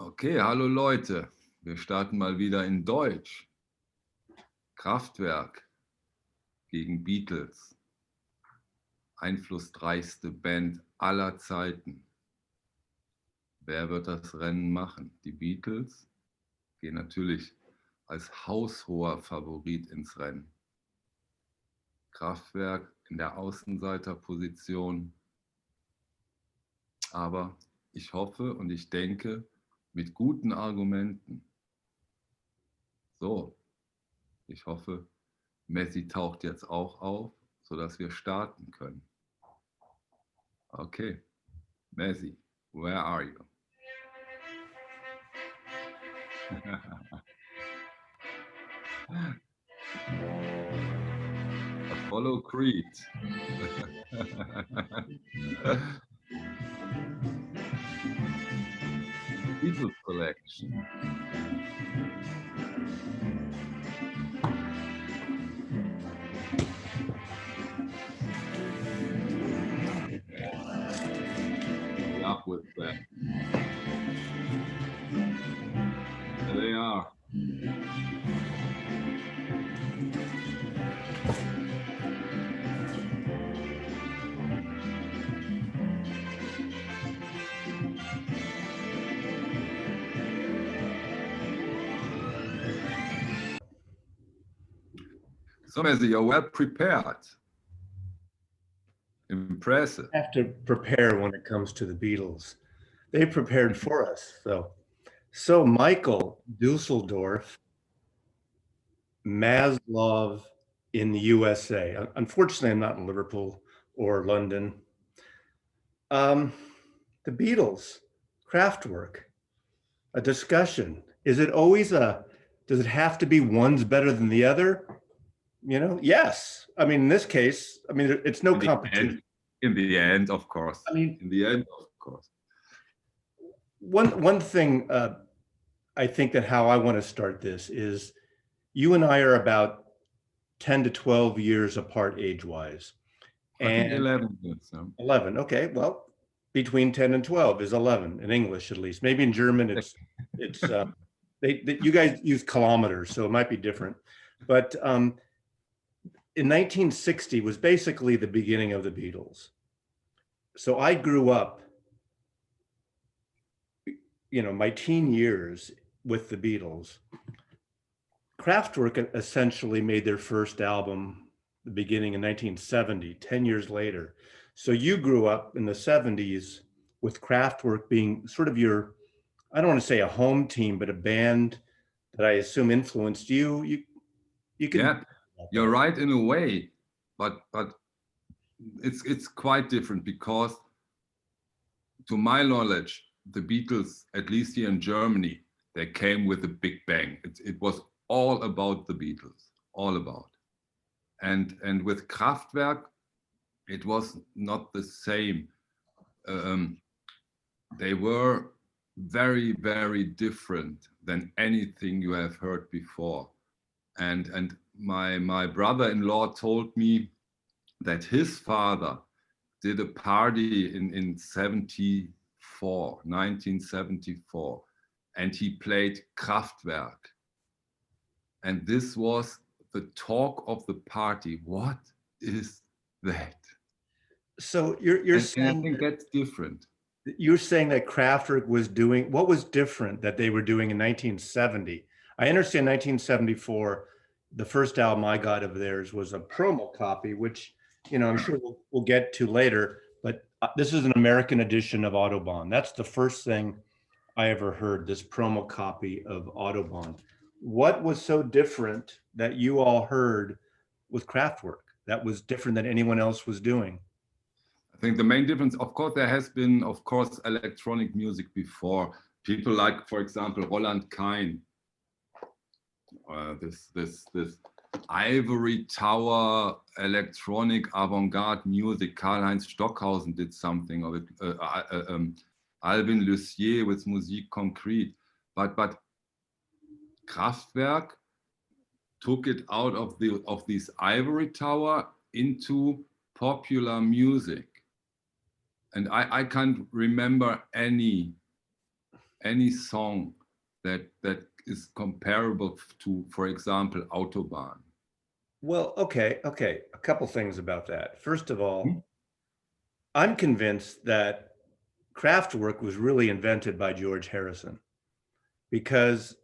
Okay, hallo Leute. Wir starten mal wieder in Deutsch. Kraftwerk gegen Beatles. Einflussreichste Band aller Zeiten. Wer wird das Rennen machen? Die Beatles gehen natürlich als haushoher Favorit ins Rennen. Kraftwerk in der Außenseiterposition. Aber ich hoffe und ich denke, mit guten Argumenten. So, ich hoffe, Messi taucht jetzt auch auf, sodass wir starten können. Okay, Messi, where are you? Apollo Creed. Beatles collection. Up with that. There they are. So, Messi, you're well prepared. Impressive. I have to prepare when it comes to the Beatles. They prepared for us, though. So Michael, Dusseldorf, Maslov in the USA. Unfortunately, I'm not in Liverpool or London. The Beatles, Kraftwerk, a discussion. Is it always does it have to be one's better than the other? You know, yes. I mean, in this case, I mean, it's no competition. In the end, of course. I mean, in the end, of course. One thing I think that how I want to start this is you and I are about 10 to 12 years apart age-wise. And 11 years. So. 11, okay. Well, between 10 and 12 is 11 in English, at least. Maybe in German, it's you guys use kilometers, so it might be different. But in 1960 was basically the beginning of the Beatles. So I grew up, you know, my teen years with the Beatles. Kraftwerk essentially made their first album the beginning in 1970, 10 years later. So you grew up in the 70s with Kraftwerk being sort of your, I don't want to say a home team, but a band that I assume influenced you. You can. Yeah, you're right in a way, but it's quite different because, to my knowledge, the Beatles, at least here in Germany, they came with a big bang. It was all about the Beatles, all about. And with Kraftwerk, it was not the same. They were very, very different than anything you have heard before. And my brother-in-law told me that his father did a party in 1974, and he played Kraftwerk. And this was the talk of the party. What is that? So you're saying, I think that's different. You're saying that Kraftwerk was doing, what was different that they were doing in 1970? I understand 1974, the first album I got of theirs was a promo copy, which, you know, I'm sure we'll get to later, but this is an American edition of Autobahn. That's the first thing I ever heard, this promo copy of Autobahn. What was so different that you all heard with Kraftwerk that was different than anyone else was doing? I think the main difference, of course, there has been, of course, electronic music before. People like, for example, Roland Kein, this ivory tower electronic avant-garde music. Karl-Heinz Stockhausen did something of it. Alvin Lucier with Musik Concrete, but Kraftwerk took it out of this ivory tower into popular music. And I can't remember any any song that is comparable to, for example, Autobahn? Well, okay. A couple things about that. First of all, Hmm? I'm convinced that Kraftwerk was really invented by George Harrison, because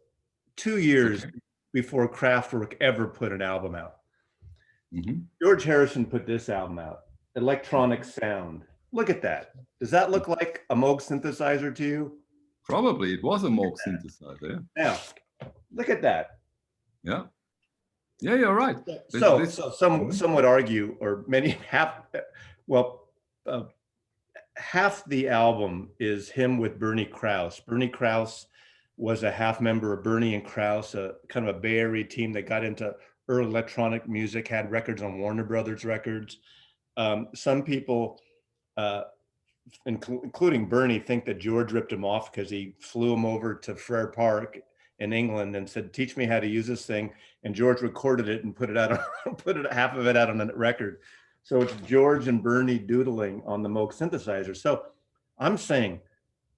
2 years Okay. before Kraftwerk ever put an album out, Hmm. George Harrison put this album out, Electronic Sound. Look at that. Does that look like a Moog synthesizer to you? Probably it was a Moog synthesizer. Now, look at that. Yeah. Yeah, you're right. So This, some would argue, or many well, uh, half the album is him with Bernie Krause. Bernie Krause was a half member of Bernie and Krause, a kind of a Bay Area team that got into early electronic music, had records on Warner Brothers Records. Some people, including Bernie, think that George ripped him off because he flew him over to Frere Park in England and said, "Teach me how to use this thing." And George recorded it and put it out, half of it out on a record. So it's George and Bernie doodling on the Moog synthesizer. So I'm saying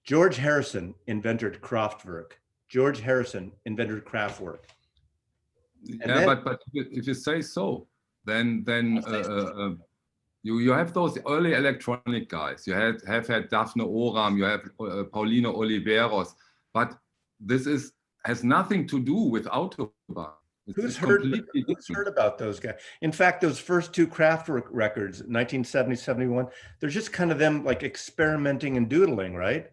George Harrison invented Kraftwerk. George Harrison invented Kraftwerk. yeah, but if you say so, then you have those early electronic guys. You have had Daphne Oram, you have Paulino Oliveros, but this has nothing to do with Autobahn. Who's heard about those guys? In fact, those first two Kraftwerk records, 1970, 71, they're just kind of them like experimenting and doodling, right?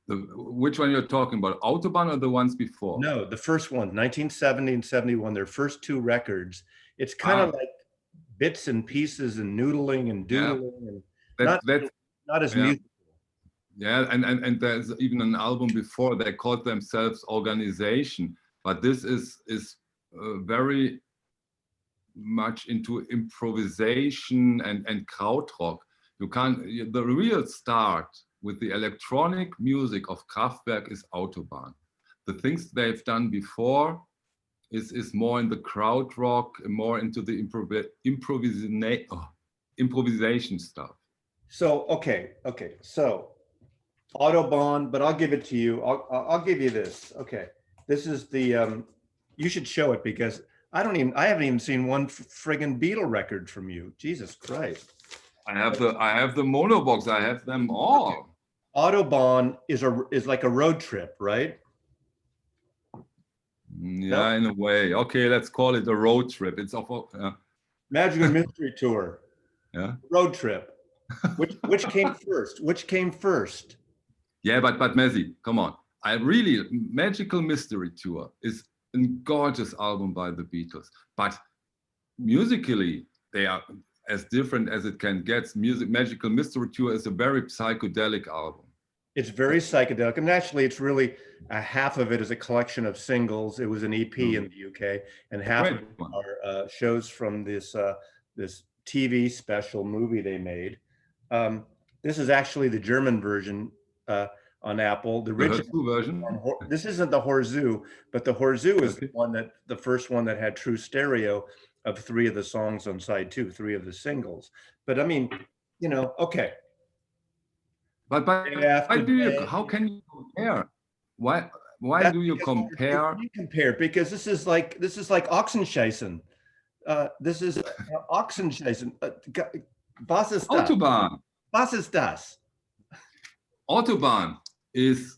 Which one you're talking about, Autobahn or the ones before? No, the first one, 1970 and 71, their first two records. It's kind of like bits and pieces and noodling and doodling, and not as musical. Yeah, and there's even an album before, they called themselves Organization, but this is very much into improvisation and krautrock. You can't. The real start with the electronic music of Kraftwerk is Autobahn. The things they've done before is more in the krautrock, more into the improvisation stuff. So okay, so Autobahn, but I'll give it to you. I'll give you this. Okay, this is the. You should show it, because I haven't even seen one friggin' Beatle record from you. Jesus Christ. I have the mono box. I have them all. Autobahn is like a road trip, right? Yeah, in a way. Okay, let's call it a road trip. It's Magical Mystery Tour. Yeah. Road trip. Which came first? Which came first? Yeah, but Messi, come on. Magical Mystery Tour is a gorgeous album by the Beatles, but musically they are as different as it can get. Magical Mystery Tour is a very psychedelic album. It's very psychedelic, and actually it's really half of it is a collection of singles. It was an EP in the UK, and half of it are shows from this TV special movie they made. This is actually the German version on Apple. The original version. This isn't the Horzu, but the Horzu is the first one that had true stereo of 3 of the songs on side 2, 3 of the singles. But I mean, okay. But how can you compare? Why do you compare? You compare because this is like Ochsenscheißen. This is Ochsenscheißen. Was ist das? Autobahn. Was ist das? Autobahn is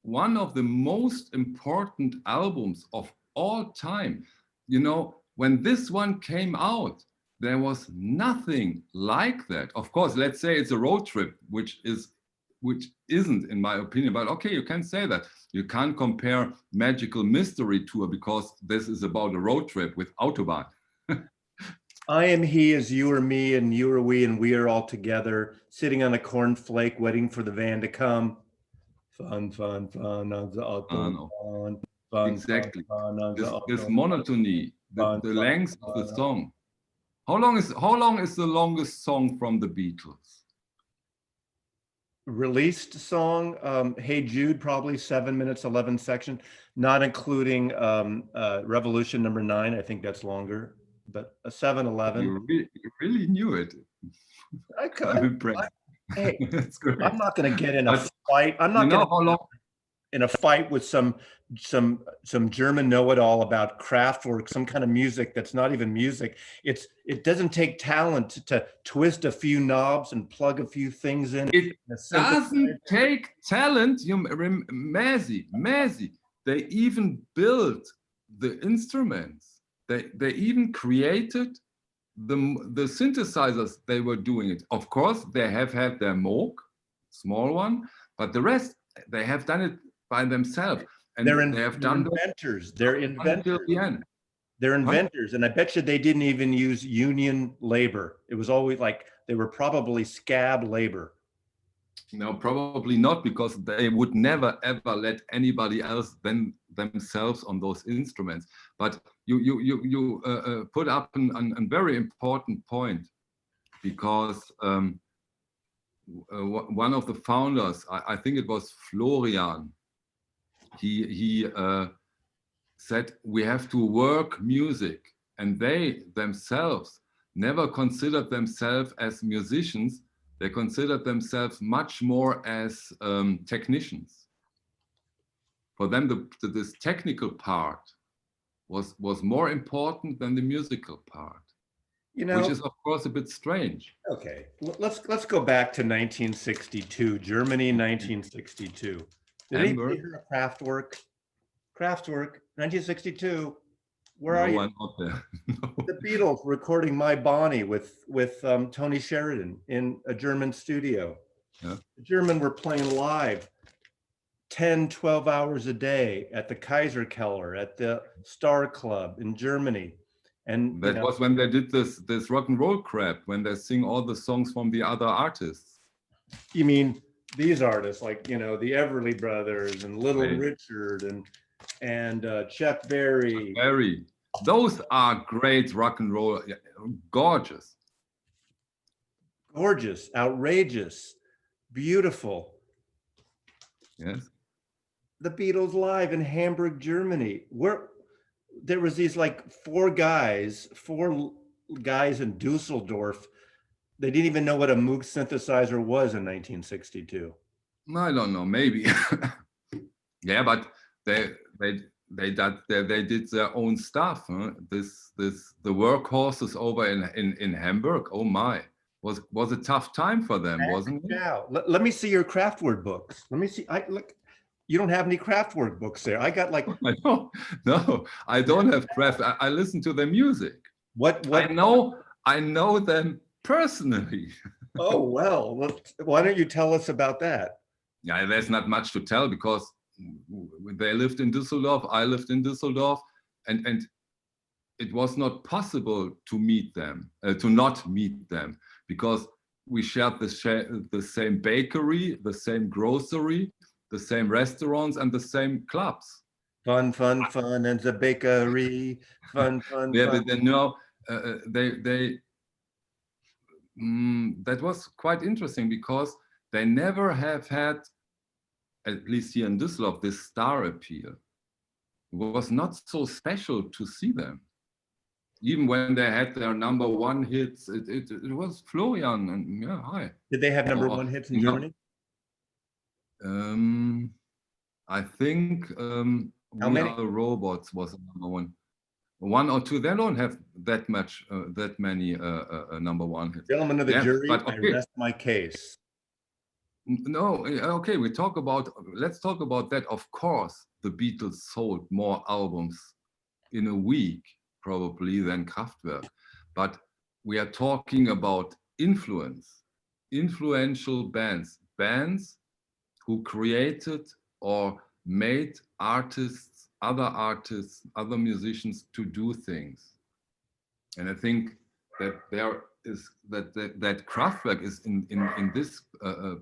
one of the most important albums of all time. When this one came out, there was nothing like that. Of course, let's say it's a road trip, which isn't, in my opinion, but okay, you can say that. You can't compare Magical Mystery Tour because this is about a road trip with Autobahn. I am he as you are me, and you are we, and we are all together, sitting on a cornflake, waiting for the van to come. Fun on the Autobahn. Exactly. This monotony, the length of the song. How long is the longest song from the Beatles? Released song, Hey Jude, probably 7 minutes, 11 seconds, not including Revolution number 9. I think that's longer, but a 7-11. You really knew it. I'm impressed. Hey, That's great. I'm not going to get in a fight. I'm not You know going how long? in a fight with some German know-it-all about Kraftwerk, some kind of music that's not even music. It doesn't take talent to twist a few knobs and plug a few things in. It doesn't take talent. Mazzy, they even built the instruments. They even created the synthesizers. They were doing it. Of course, they have had their Moog, small one, but the rest, they have done it by themselves. And they have done inventors. They're inventors. Until the end. They're inventors. And I bet you they didn't even use union labor. It was always like they were probably scab labor. No, probably not, because they would never ever let anybody else than themselves on those instruments. But you put up a very important point, because one of the founders, I think it was Florian, he said we have to work music, and they themselves never considered themselves as musicians. They considered themselves much more as technicians. For them, this technical part was more important than the musical part, you know, which is of course a bit strange. Okay, let's go back to 1962, Germany, 1962. Did anybody hear of Kraftwerk? Kraftwerk, 1962. Where are you? No, not there. No. The Beatles recording My Bonnie with Tony Sheridan in a German studio. Yeah. The German were playing live 10, 12 hours a day at the Kaiserkeller, at the Star Club in Germany. And that was when they did this rock and roll crap, when they sing all the songs from the other artists. You mean these artists, like, you know, the Everly Brothers and Little Richard and Chuck Berry. Berry. Those are great rock and roll, gorgeous. Gorgeous, outrageous, beautiful. Yes. The Beatles live in Hamburg, Germany. There was these like four guys in Dusseldorf. They didn't even know what a Moog synthesizer was in 1962. I don't know, maybe. Yeah, but they did their own stuff. Huh? The workhorses over in Hamburg. Oh my, was a tough time for them, wasn't it? Yeah. Let me see your Kraftwerk books. Let me see. Look. You don't have any Kraftwerk books there. I got like. No, I don't have Kraft. I listen to their music. What? I know them personally. Oh well, why don't you tell us about that? Yeah, there's not much to tell, because they lived in Düsseldorf. I lived in Düsseldorf, and it was not possible to meet them, to not meet them, because we shared the same bakery, the same grocery, the same restaurants, and the same clubs. Fun, and the bakery. Fun. Yeah, but then, no, that was quite interesting, because they never have had, at least here in Düsseldorf, this star appeal. It was not so special to see them. Even when they had their #1 hits, it was Florian and yeah, hi. Did they have #1 hits in Germany? I think How We many? Are the Robots was #1. One or two. They don't have that many #1 hits. Gentlemen of the jury, but okay. I rest my case. No, okay, let's talk about that. Of course, the Beatles sold more albums in a week probably than Kraftwerk, but we are talking about influential bands who created or made other musicians to do things. And I think that that Kraftwerk is in this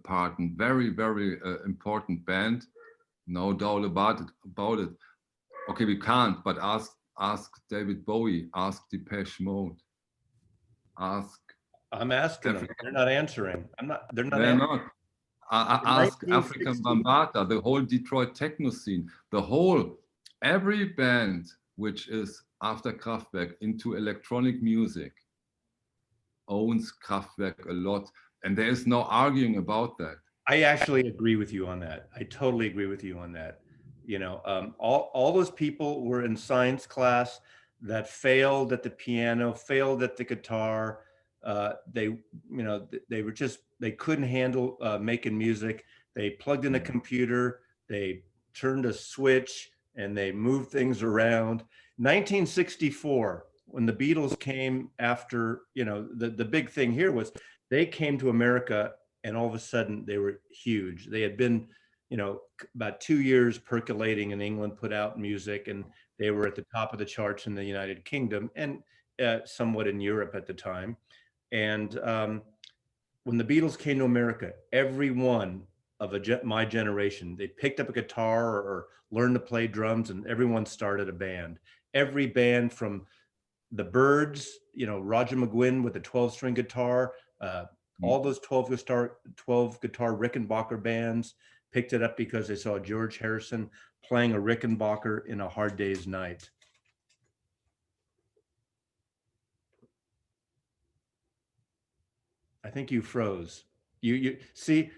part a very, very important band. No doubt about it. Okay, we can't, but ask David Bowie, ask Depeche Mode, ask. I'm asking them. They're not answering. They're not. Ask African Bambaataa, the whole Detroit techno scene, every band which is after Kraftwerk into electronic music owns Kraftwerk a lot, and there is no arguing about that. I actually agree with you on that. I totally agree with you on that. All those people were in science class that failed at the piano, failed at the guitar. They were just, they couldn't handle making music. They plugged in a computer, they turned a switch, and they moved things around. 1964, when the Beatles came after, the big thing here was they came to America, and all of a sudden they were huge. They had been, about 2 years percolating in England, put out music, and they were at the top of the charts in the United Kingdom and somewhat in Europe at the time. And when the Beatles came to America, everyone of my generation, they picked up a guitar or learned to play drums, and everyone started a band. Every band from the Byrds, Roger McGuinn with a 12-string guitar, all those 12 guitar Rickenbacker bands picked it up because they saw George Harrison playing a Rickenbacker in A Hard Day's Night. I think you froze. You see,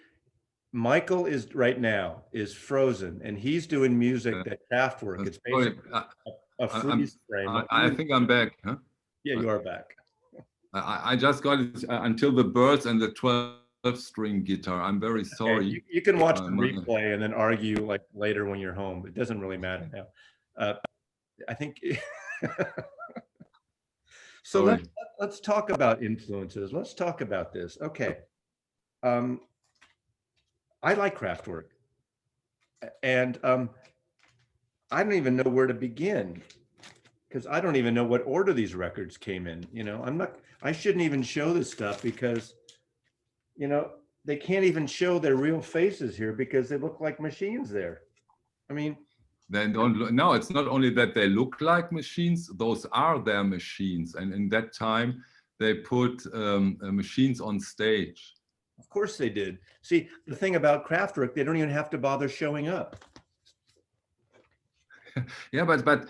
Michael is right now is frozen, and he's doing music that Kraftwerk. It's basically a freeze frame. I think I'm back. Huh? Yeah, you are back. I just got it until the Birds and the 12-string guitar. I'm very sorry. Okay, you can watch the replay and then argue like later when you're home. It doesn't really matter now. I think. So let's talk about influences. Let's talk about this. Okay. I like Kraftwerk, and I don't even know where to begin, because I don't even know what order these records came in. I shouldn't even show this stuff because, they can't even show their real faces here because they look like machines there. I mean, they don't look, no, it's not only that they look like machines, those are their machines. And in that time, they put machines on stage. Of course they did. See, the thing about Kraftwerk, they don't even have to bother showing up. Yeah, but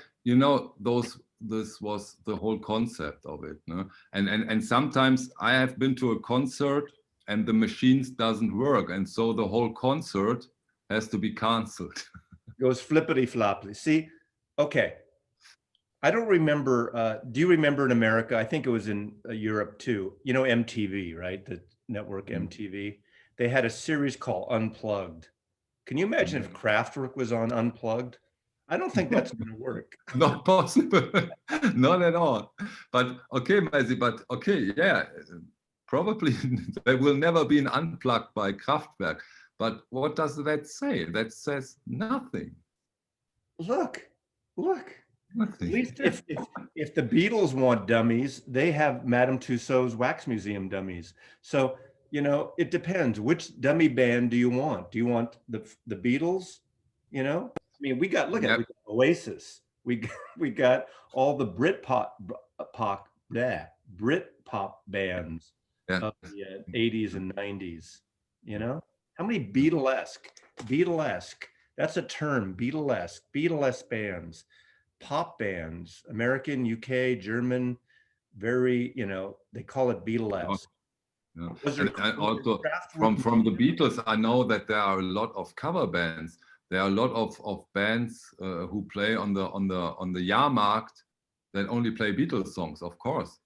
this was the whole concept of it. No? And sometimes I have been to a concert and the machines doesn't work. And so the whole concert has to be canceled. Goes flippity floppity. See, okay. I don't remember. Do you remember in America? I think it was in Europe too. MTV, right? The network MTV. They had a series called Unplugged. Can you imagine if Kraftwerk was on Unplugged? I don't think that's going to work. Not possible. Not at all. But okay, Maisy, but okay, yeah. Probably there will never be an Unplugged by Kraftwerk. But what does that say? That says nothing. Look. Nothing. At least if the Beatles want dummies, they have Madame Tussauds Wax Museum dummies. So, it depends. Which dummy band do you want? Do you want the Beatles? I mean, we got Oasis. We got all the Britpop bands of the 80s and 90s. How many Beatlesque? That's a term. Beatlesque bands. Pop bands, American, UK, German, very, they call it Beatlesque. Yeah. And also from the Beatles, I know that there are a lot of cover bands. There are a lot of bands who play on the Jahrmarkt that only play Beatles songs, of course.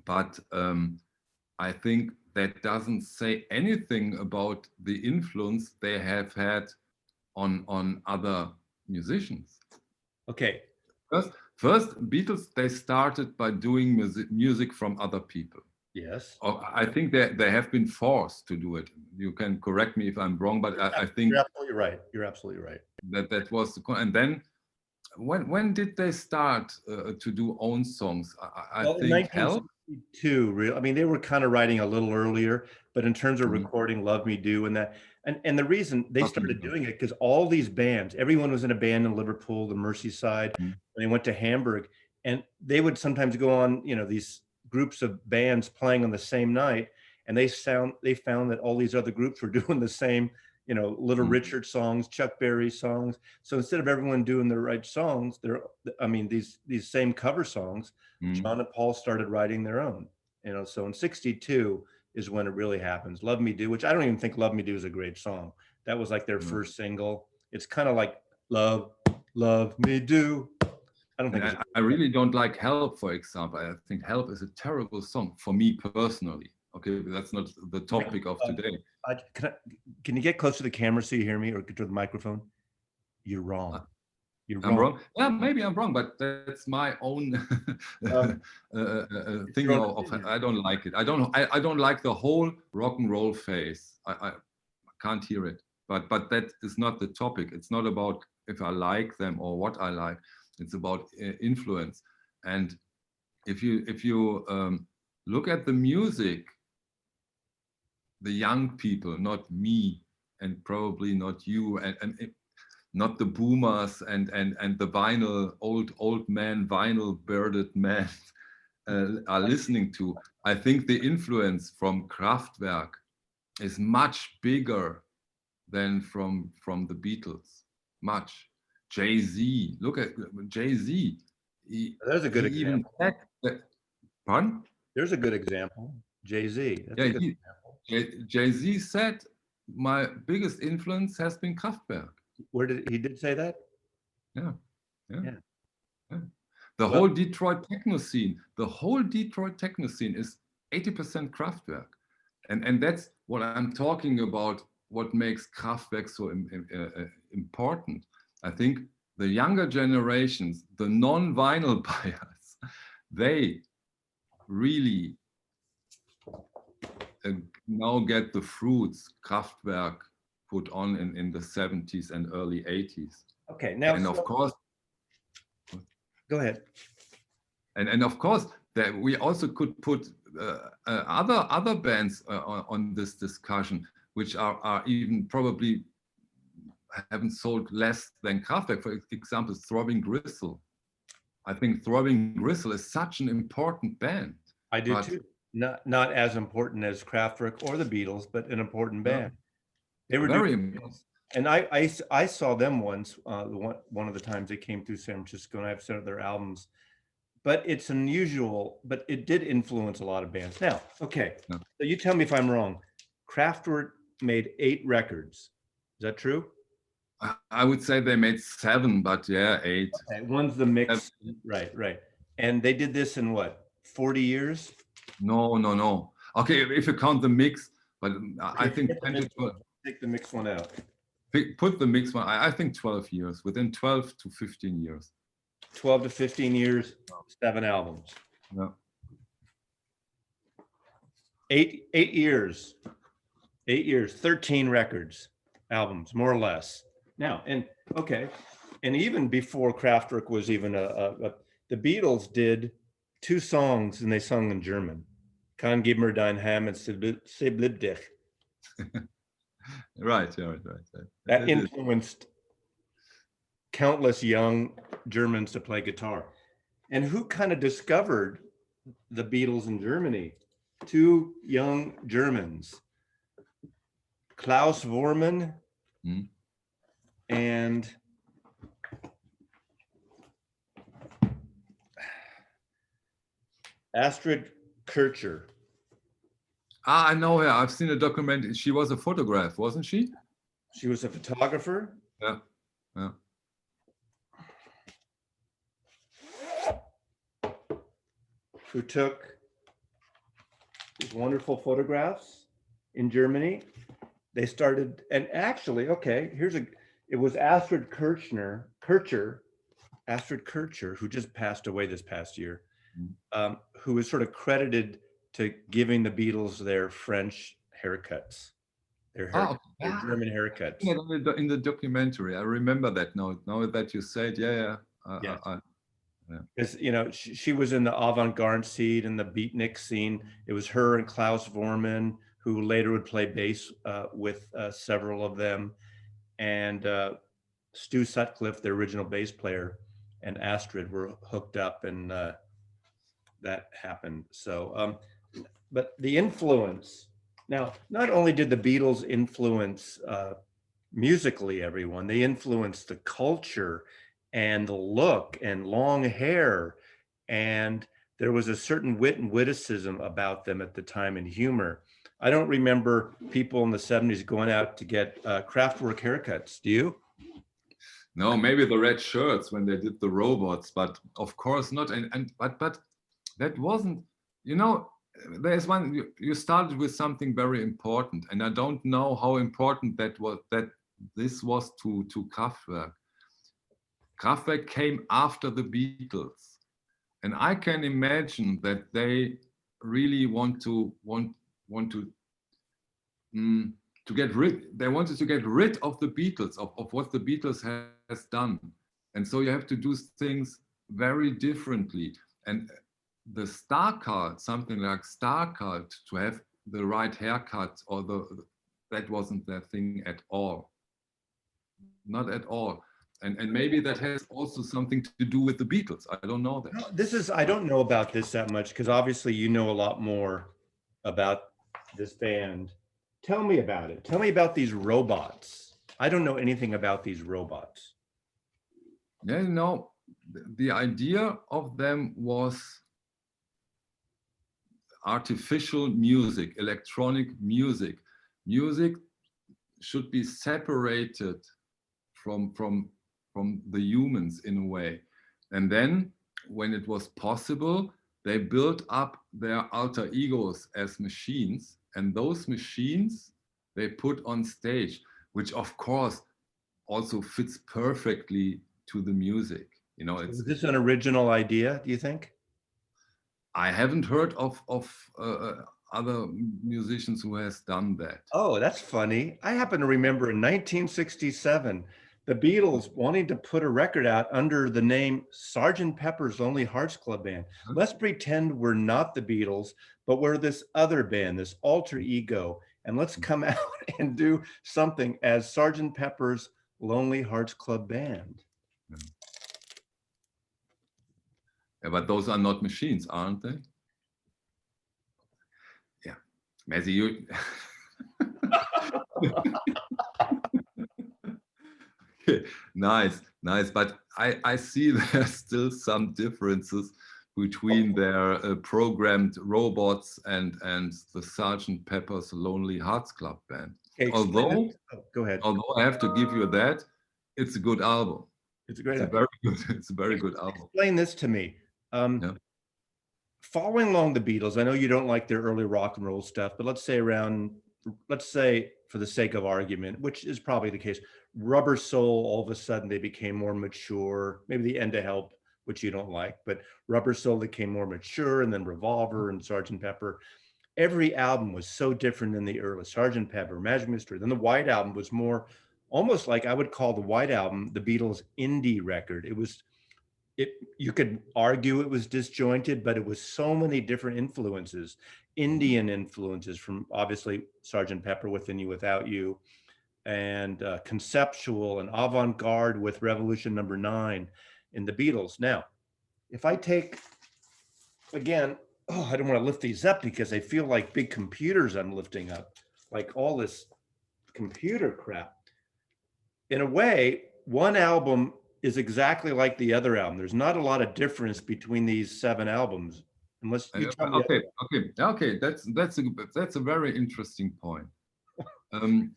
But I think that doesn't say anything about the influence they have had on other musicians. Okay. First, Beatles, they started by doing music from other people. Yes. I think they have been forced to do it. You can correct me if I'm wrong, but I think you're absolutely right. You're absolutely right. That was the and then when did they start to do own songs? I think Help. 1962. I mean, they were kind of writing a little earlier, but in terms of recording Love Me Do and that, and the reason they started doing it because all these bands, everyone was in a band in Liverpool, the Merseyside, and they went to Hamburg, and they would sometimes go on, these groups of bands playing on the same night, and they found that all these other groups were doing the same, Little Richard songs, Chuck Berry songs. So instead of everyone doing the right songs, these same cover songs, John and Paul started writing their own. So in 62, is when it really happens. Love Me Do, which I don't even think Love Me Do is a great song. That was like their first single. It's kind of like Love Me Do. I don't think I really don't like Help, for example. I think Help is a terrible song for me personally. Okay, that's not the topic of today. Can you get close to the camera so you hear me, or to the microphone? You're wrong. I'm wrong. Yeah, maybe I'm wrong, but that's my own thing. I don't like it. I don't like the whole rock and roll phase. I can't hear it. But that is not the topic. It's not about if I like them or what I like. It's about influence. And if you look at the music, the young people, not me, and probably not you, and not the boomers and the vinyl old man vinyl bearded men are listening to. I think the influence from Kraftwerk is much bigger than from the Beatles. Much. Jay-Z, look at Jay-Z. There's a good example. Pardon? There's a good example. Jay-Z. Jay-Z said, my biggest influence has been Kraftwerk. Where did he say that? Yeah. The whole Detroit techno scene is 80% Kraftwerk. And that's what I'm talking about, what makes Kraftwerk so important. I think the younger generations, the non-vinyl buyers, they really now get the fruits Kraftwerk put on in the 70s and early 80s. Okay, now, and of course, go ahead. And of course, that we also could put other bands on this discussion, which are even probably haven't sold less than Kraftwerk. For example, Throbbing Gristle. I think Throbbing Gristle is such an important band. I do too. Not as important as Kraftwerk or the Beatles, but an important band. They were very important. And I saw them once, one of the times they came through San Francisco, and I've seen their albums. But it's unusual, but it did influence a lot of bands. Now, okay, so you tell me if I'm wrong. Kraftwerk made 8 records. Is that true? I would say they made 7, but yeah, 8. Okay, one's the mix. Right. And they did this in what, 40 years? No. Okay, if you count the mix, but I think 10 to 12. Take the mix one out. Put the mix one. I think 12 years, within 12 to 15 years. 12 to 15 years, 7 albums. Yeah. 8 years. 8 years, 13 records, albums, more or less. Now, and even before Kraftwerk was even the Beatles did 2 songs, and they sung in German. Kann gib mir dein Ham and Sie blieb dich. Right. That influenced countless young Germans to play guitar. And who kind of discovered the Beatles in Germany? 2 young Germans, Klaus Voormann and Astrid Kircher. I know her. I've seen a documentary. She was a photographer, wasn't she? She was a photographer. Yeah. Who took these wonderful photographs in Germany. They started, and actually, it was Astrid Kircher, who just passed away this past year, who was sort of credited to giving the Beatles their French haircuts, their German haircuts. In the documentary, I remember that now that you said, yeah. Because she was in the avant-garde scene and the beatnik scene. It was her and Klaus Voormann, who later would play bass with several of them, and Stu Sutcliffe, the original bass player, and Astrid were hooked up, and that happened. So, but the influence. Now, not only did the Beatles influence musically everyone, they influenced the culture and the look and long hair, and there was a certain wit and witticism about them at the time, and humor. I don't remember people in the 70s going out to get Kraftwerk haircuts. Do you? No, maybe the red shirts when they did the robots, but of course not. But that wasn't, you know, there's one, you started with something very important, and I don't know how important that was, that this was to Kraftwerk. Kraftwerk came after the Beatles, and I can imagine that they really they wanted to get rid of the Beatles, of what the Beatles has done. And so you have to do things very differently. And the star card, something like star card, to have the right haircut, or that wasn't their thing at all. Not at all. And maybe that has also something to do with the Beatles. I don't know that. No, I don't know about this that much, because obviously you know a lot more about this band. Tell me about it. Tell me about these robots. I don't know anything about these robots. Yeah, you know, the idea of them was artificial music, electronic music. Music should be separated from the humans in a way. And then when it was possible, they built up their alter egos as machines, and those machines they put on stage, which of course also fits perfectly to the music. You know, Is this an original idea, do you think? I haven't heard of other musicians who has done that. Oh, that's funny. I happen to remember in 1967, the Beatles wanting to put a record out under the name Sgt. Pepper's Lonely Hearts Club Band. Let's pretend we're not the Beatles, but we're this other band, this alter ego, and let's come out and do something as Sgt. Pepper's Lonely Hearts Club Band. Yeah, but those are not machines, aren't they? Yeah, Messi, you. Nice, nice. But I see there's still some differences between their programmed robots and the Sgt. Pepper's Lonely Hearts Club Band. Okay, Although, go ahead. although I have to give you that, it's a good album. It's a great. It's a very good. It's a very good album. Explain this to me. Yeah. Following along the Beatles, I know you don't like their early rock and roll stuff, but let's say for the sake of argument, which is probably the case, Rubber Soul, all of a sudden they became more mature. Maybe the End of Help, which you don't like, but Rubber Soul became more mature, and then Revolver and Sgt. Pepper. Every album was so different than the early Sgt. Pepper, Magic Mystery. Then the White Album was more almost like, I would call the White Album the Beatles' indie record. You could argue it was disjointed, but it was so many different influences, Indian influences from obviously Sgt. Pepper, Within You, Without You, and conceptual and avant-garde with Revolution Number 9 in the Beatles. Now, if I take, again, I don't want to lift these up because I feel like big computers I'm lifting up, like all this computer crap. In a way, one album is exactly like the other album. There's not a lot of difference between these 7 albums, unless you tell me. Okay. That's a very interesting point.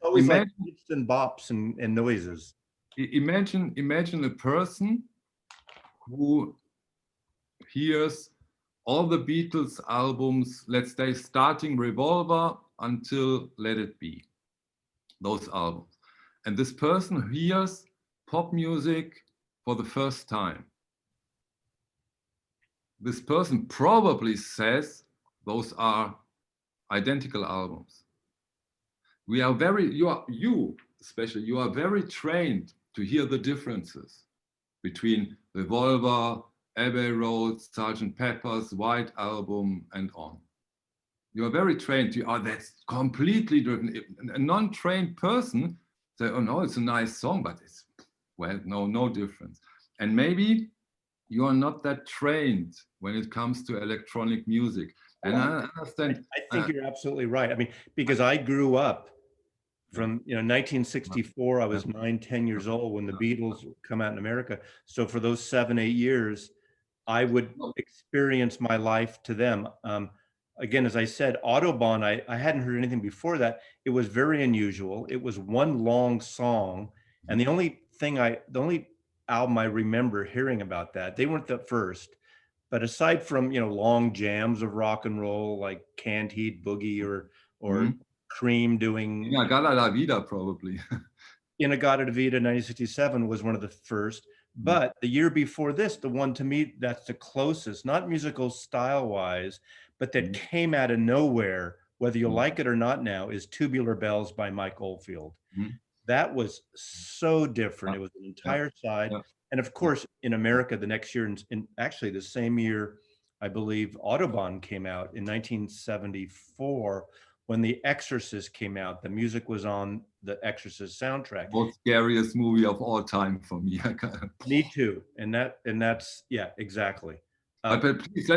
Always like beeps and bops and noises. Imagine a person who hears all the Beatles albums, let's say starting Revolver until Let It Be, those albums. And this person hears pop music for the first time. This person probably says those are identical albums. You especially, you are very trained to hear the differences between Revolver, Abbey Road, Sgt. Pepper's, White Album, and on. You are very trained to, that's completely different. A non-trained person say, oh no, it's a nice song, but it's, well, no difference. And maybe you are not that trained when it comes to electronic music. And I understand. I think you're absolutely right. I mean, because I grew up from 1964. I was 9-10 years old when the Beatles come out in America. So for those 7-8 years, I would experience my life to them. again, as I said, Autobahn, I hadn't heard anything before that. It was very unusual. It was one long song. And the only album I remember hearing about that, they weren't the first, but aside from, long jams of rock and roll, like Canned Heat Boogie or Cream doing Gala La Vida, probably. In-A-Gadda-Da-Vida 1967 was one of the first. But the year before this, the one to me that's the closest, not musical style-wise, but that came out of nowhere, whether you like it or not now, is Tubular Bells by Mike Oldfield. That was so different. It was an entire side. And of course, in America, the next year, in actually the same year, I believe Audubon came out in 1974, when The Exorcist came out. The music was on the Exorcist soundtrack. Most scariest movie of all time for me. Me too. And that's, yeah, exactly. But please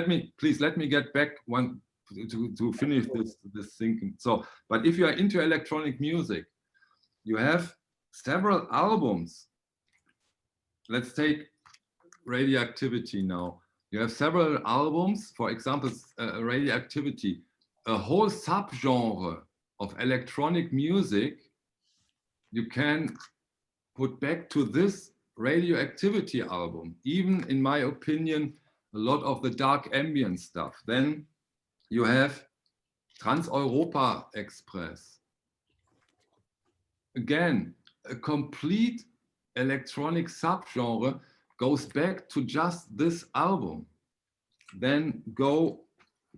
let me get back to finish this thinking. So, but if you are into electronic music, you have several albums. Let's take Radioactivity now. You have several albums, for example, Radioactivity, a whole subgenre of electronic music you can put back to this Radioactivity album. Even in my opinion, a lot of the dark ambient stuff. Then you have Trans-Europa Express. Again, a complete electronic subgenre goes back to just this album. Then go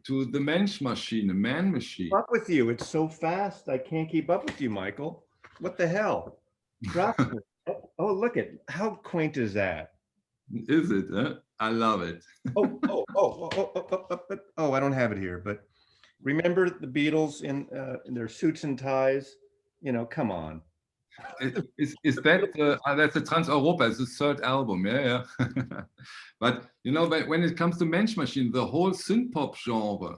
to the Mensch Machine, Man Machine. Up with you. It's so fast. I can't keep up with you, Michael. What the hell? Oh, look at how quaint is that? Is it? Huh? I love it. I don't have it here, but remember the Beatles in their suits and ties? Come on. Is that that's the Trans-Europa? It's the third album, yeah. But when it comes to Mensch Machine, the whole synth-pop genre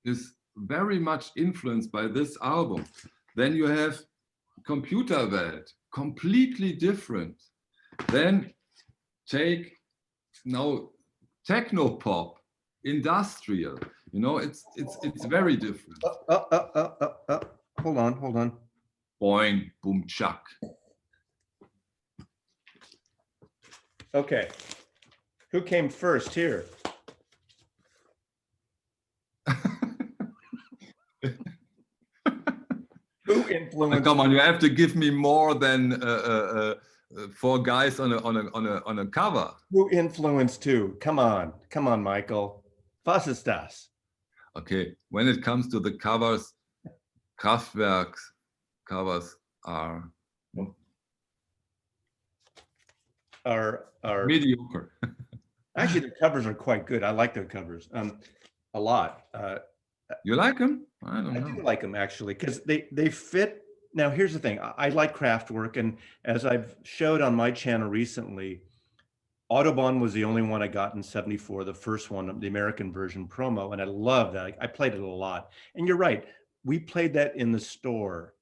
is very much influenced by this album. Then you have Computerwelt, completely different. Then take now techno-pop, industrial. It's very different. Hold on. Boing, boom, chuck. Okay. Who came first here? Who influenced? Come on, you have to give me more than 4 guys on a cover. Who influenced who? Come on, Michael. Was ist das? Okay, when it comes to the covers, Kraftwerk's covers are mediocre. Actually, the covers are quite good. I like their covers a lot. You like them? I do like them, actually, because they fit. Now, here's the thing. I like Kraftwerk, and as I've showed on my channel recently, Audubon was the only one I got in '74, the first one, the American version promo, and I love that. I played it a lot. And you're right. We played that in the store,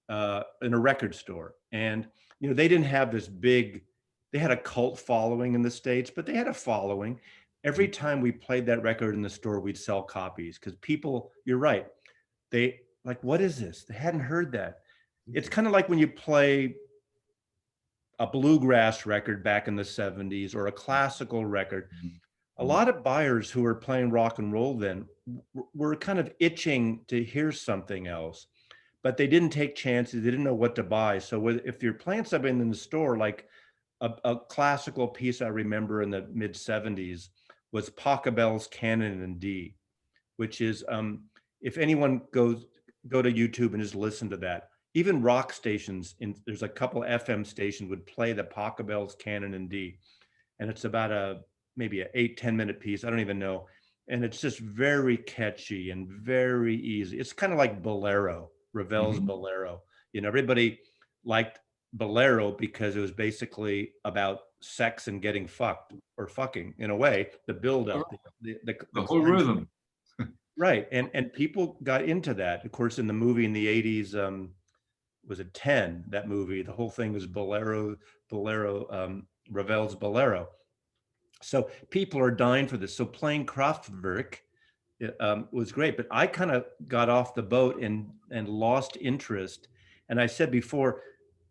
in a record store. And, they didn't have this big, they had a cult following in the States, but they had a following. Every time we played that record in the store, we'd sell copies because people, you're right. They like, what is this? They hadn't heard that. It's kind of like when you play a bluegrass record back in the 70s or a classical record. A lot of buyers who were playing rock and roll then were kind of itching to hear something else, but they didn't take chances. They didn't know what to buy. So if you're playing something in the store, like a classical piece I remember in the mid 70s was Pachelbel's Canon in D, which is, if anyone go to YouTube and just listen to that, even rock stations, there's a couple FM stations would play the Pachelbel's Canon in D. And it's about maybe an 8-10 minute piece. I don't even know. And it's just very catchy and very easy. It's kind of like Bolero, Ravel's Bolero. Everybody liked Bolero because it was basically about sex and getting fucked, or fucking in a way, the build up, the whole rhythm. Right. And people got into that. Of course, in the movie in the 80s, was it 10, that movie, the whole thing was Bolero, Ravel's Bolero. So people are dying for this. So playing Kraftwerk was great, but I kind of got off the boat and lost interest. And I said before,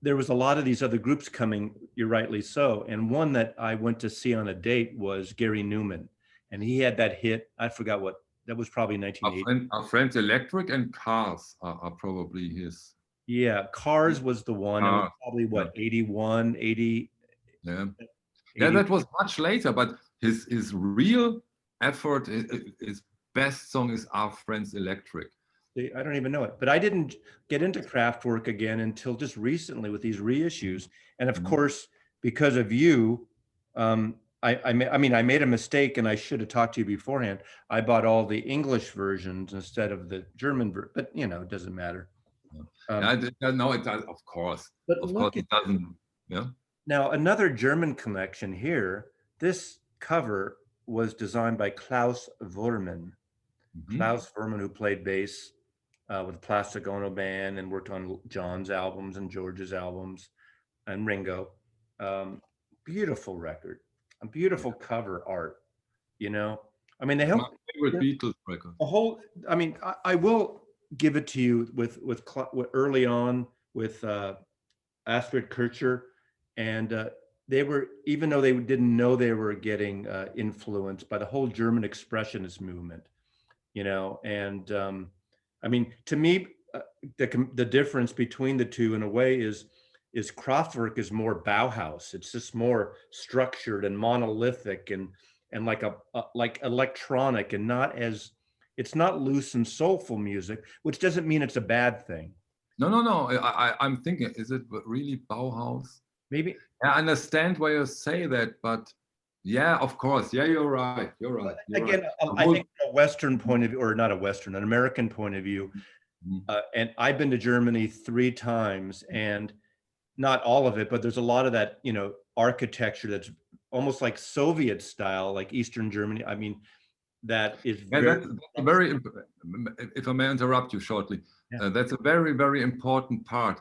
there was a lot of these other groups coming, you're rightly so. And one that I went to see on a date was Gary Newman. And he had that hit, I forgot what, that was probably 1980. Our friends Electric and Cars are probably his. Yeah, Cars was the one. It was Cars, probably what, yeah. 81, 80. Yeah. 80. Yeah, that was much later, but his real effort, his best song is Our Friends Electric. I don't even know it, but I didn't get into Kraftwerk again until just recently with these reissues. And of course, because of you, I mean, I made a mistake and I should have talked to you beforehand. I bought all the English versions instead of the German version, but you know, it doesn't matter. No, it does, of course. But Of course, it doesn't. Yeah. Now, another German connection here. This cover was designed by Klaus Wurman. Klaus Wurman, who played bass with Plastic Ono Band and worked on John's albums and George's albums and Ringo. Beautiful record, a beautiful cover art, you know? I mean, they help. My favorite Beatles record. A whole, I mean, I will give it to you with early on with Astrid Kircher, and they were, even though they didn't know they were getting influenced by the whole German expressionist movement, you know, and I mean, to me, the difference between the two in a way is Kraftwerk is more Bauhaus. It's just more structured and monolithic and like like electronic and not as, it's not loose and soulful music, which doesn't mean it's a bad thing. No. I'm thinking, is it really Bauhaus? Maybe. I understand why you say that, but yeah, of course. Yeah, you're right. You're right. You're Again, right. I think from a Western point of view, or not a Western, an American point of view, and I've been to Germany 3 times, and not all of it, but there's a lot of that, you know, architecture that's almost like Soviet style, like Eastern Germany. I mean, that is that's very, if I may interrupt you shortly, that's a very, very important part.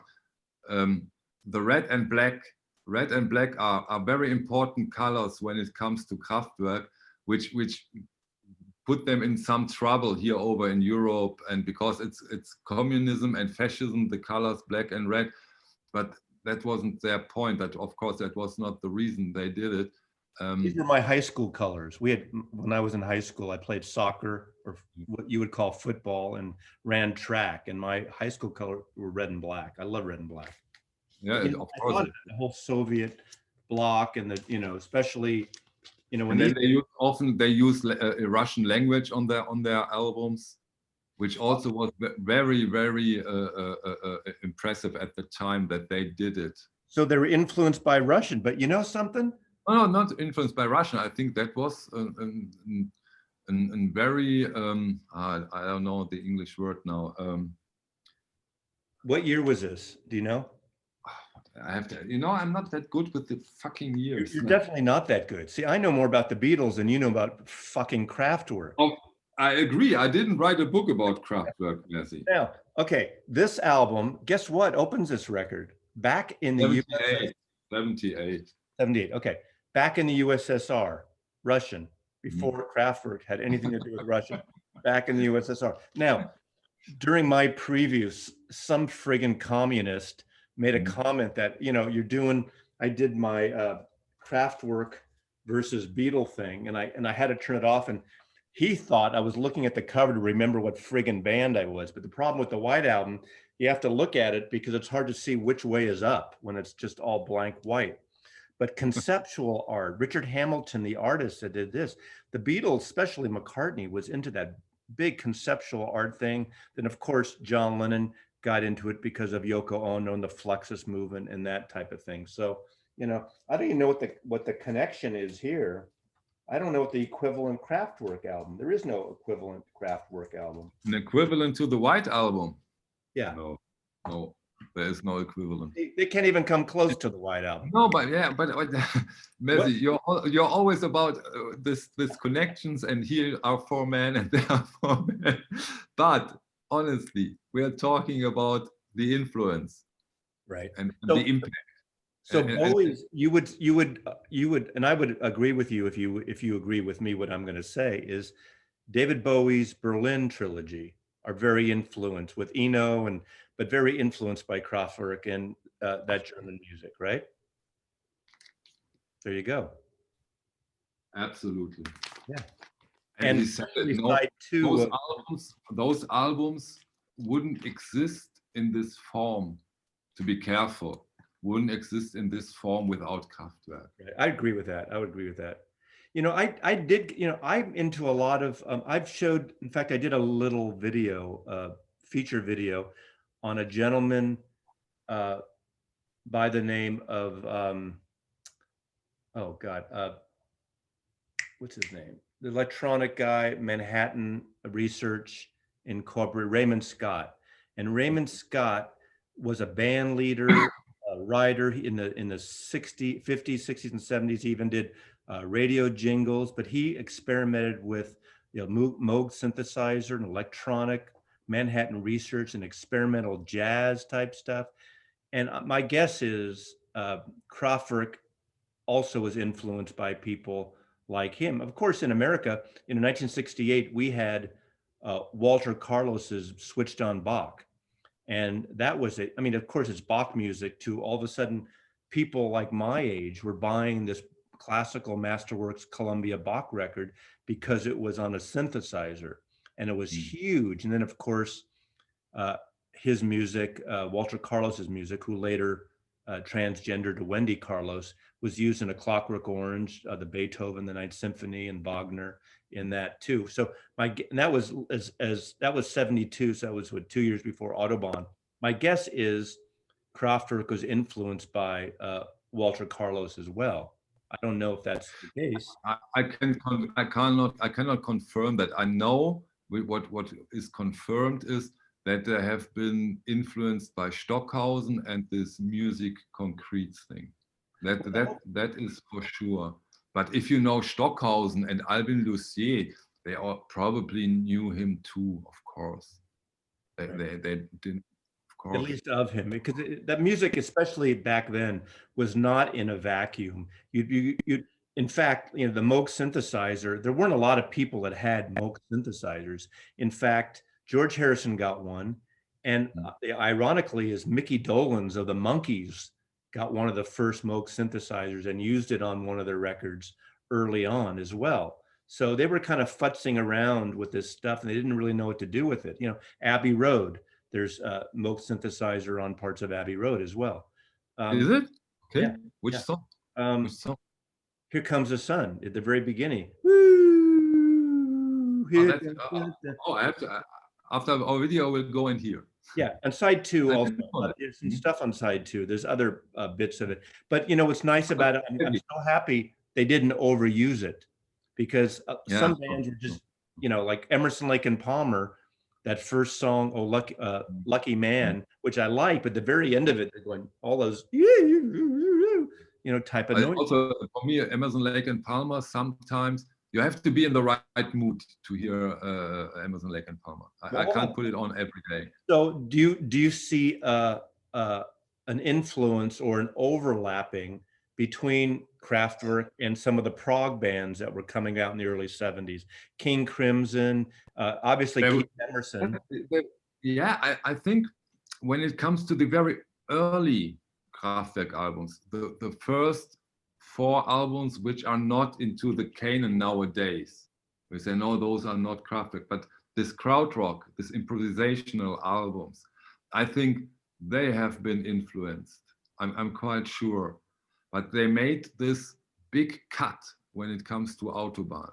The red and black are very important colors when it comes to Kraftwerk, which put them in some trouble here over in Europe, and because it's communism and fascism, the colors black and red, but that wasn't their point. That, of course, that was not the reason they did it. These were my high school colors. We had, when I was in high school, I played soccer, or what you would call football, and ran track, and my high school color were red and black. I love red and black. Yeah, of course. The whole Soviet bloc, and the, you know, especially, you know, when and then they use Russian language on their albums, which also was very, very impressive at the time that they did it. So they were influenced by Russian, but you know something? No, not influenced by Russian. I think that was a very, I don't know the English word now. What year was this? Do you know? I have to, you know, I'm not that good with the fucking years. You're definitely not that good. See, I know more about the Beatles than you know about fucking Kraftwerk. Oh, I agree. I didn't write a book about Kraftwerk, Messi. Now, okay, this album, guess what opens this record? Back in the 78. 78. 78, okay. Back in the USSR, Russian, before Kraftwerk had anything to do with Russian, back in the USSR. Now, during my previews, some friggin' communist made a comment that, you know, I did my Kraftwerk versus Beatle thing, and I had to turn it off, and he thought I was looking at the cover to remember what friggin' band I was. But the problem with the White Album, you have to look at it because it's hard to see which way is up when it's just all blank white. But conceptual art, Richard Hamilton, the artist that did this, the Beatles, especially McCartney, was into that big conceptual art thing. Then, of course, John Lennon got into it because of Yoko Ono and the Fluxus movement and that type of thing. So, you know, I don't even know what the connection is here. I don't know what the equivalent Kraftwerk album. There is no equivalent Kraftwerk album. An equivalent to the White Album? Yeah. No, there is no equivalent. They can't even come close to the White Album. No, but yeah, but Messi, you're always about this connections, and here are 4 men and there are 4 men. But honestly, we are talking about the influence, right, and the impact. So always, you would, and I would agree with you if you agree with me. What I'm going to say is, David Bowie's Berlin trilogy are very influenced with Eno, but very influenced by Kraftwerk and that German music, right? There you go. Absolutely. Yeah. And he said that those albums wouldn't exist in this form, to be careful, wouldn't exist in this form without Kraftwerk. Right. I agree with that. I would agree with that. You know, I did, you know, I'm into a lot of, I've showed, in fact, I did a little video, feature video on a gentleman by the name of, oh God, what's his name? The electronic guy, Manhattan Research Incorporated, Raymond Scott. And Raymond Scott was a band leader, a writer in the 50s, 60s, and 70s. He even did radio jingles, but he experimented with, you know, Moog synthesizer and electronic, Manhattan Research and experimental jazz type stuff. And my guess is Kraftwerk also was influenced by people like him. Of course, in America, in 1968, we had Walter Carlos's Switched on Bach. And that was it. I mean, of course, it's Bach music too. All of a sudden, people like my age were buying this classical Masterworks Columbia Bach record because it was on a synthesizer and it was huge. And then, of course, his music, Walter Carlos's music, who later transgendered to Wendy Carlos, was used in A Clockwork Orange, the Beethoven, the Ninth Symphony, and Wagner in that too. So and that was that was 72. So that was what, 2 years before Autobahn. My guess is Kraftwerk was influenced by Walter Carlos as well. I don't know if that's the case. I cannot confirm that. I know what is confirmed is that they have been influenced by Stockhausen and this music concrete thing. That is for sure. But if you know Stockhausen and Albin Lucier, they all probably knew him too, of course. They didn't, of course. At least of him, because that music, especially back then, was not in a vacuum. In fact, you know, the Moog synthesizer, there weren't a lot of people that had Moog synthesizers. In fact, George Harrison got one. And ironically, is Mickey Dolenz of the Monkees got one of the first Moog synthesizers and used it on one of their records early on as well. So they were kind of futzing around with this stuff and they didn't really know what to do with it. You know, Abbey Road, there's a Moog synthesizer on parts of Abbey Road as well. Is it? Okay. Yeah, Which song? Which song? Here Comes the Sun at the very beginning. Woo! I have to, after our video, we'll go in here. Yeah, and side two also, there's some stuff on side two. There's other bits of it. But you know, what's nice about it, I'm so happy they didn't overuse it, because some bands are just, you know, like Emerson, Lake and Palmer, that first song, Oh Lucky Man, which I like, but the very end of it, they're going all those, you know, type of noise. Also, for me, Emerson, Lake and Palmer, sometimes you have to be in the right mood to hear Emerson, Lake and Palmer. I can't put it on every day. So do you see an influence or an overlapping between Kraftwerk and some of the prog bands that were coming out in the early 70s? King Crimson, obviously Keith Emerson. Yeah, I think when it comes to the very early Kraftwerk albums, the first 4 albums which are not into the canon nowadays, we say, no, those are not Kraftwerk, but this krautrock, this improvisational albums, I think they have been influenced. I'm quite sure. But they made this big cut when it comes to Autobahn.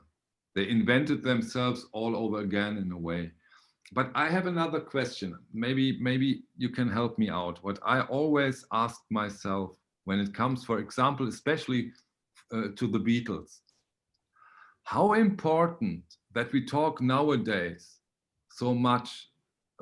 They invented themselves all over again in a way. But I have another question. Maybe you can help me out. What I always ask myself when it comes, for example, especially to the Beatles, how important that we talk nowadays so much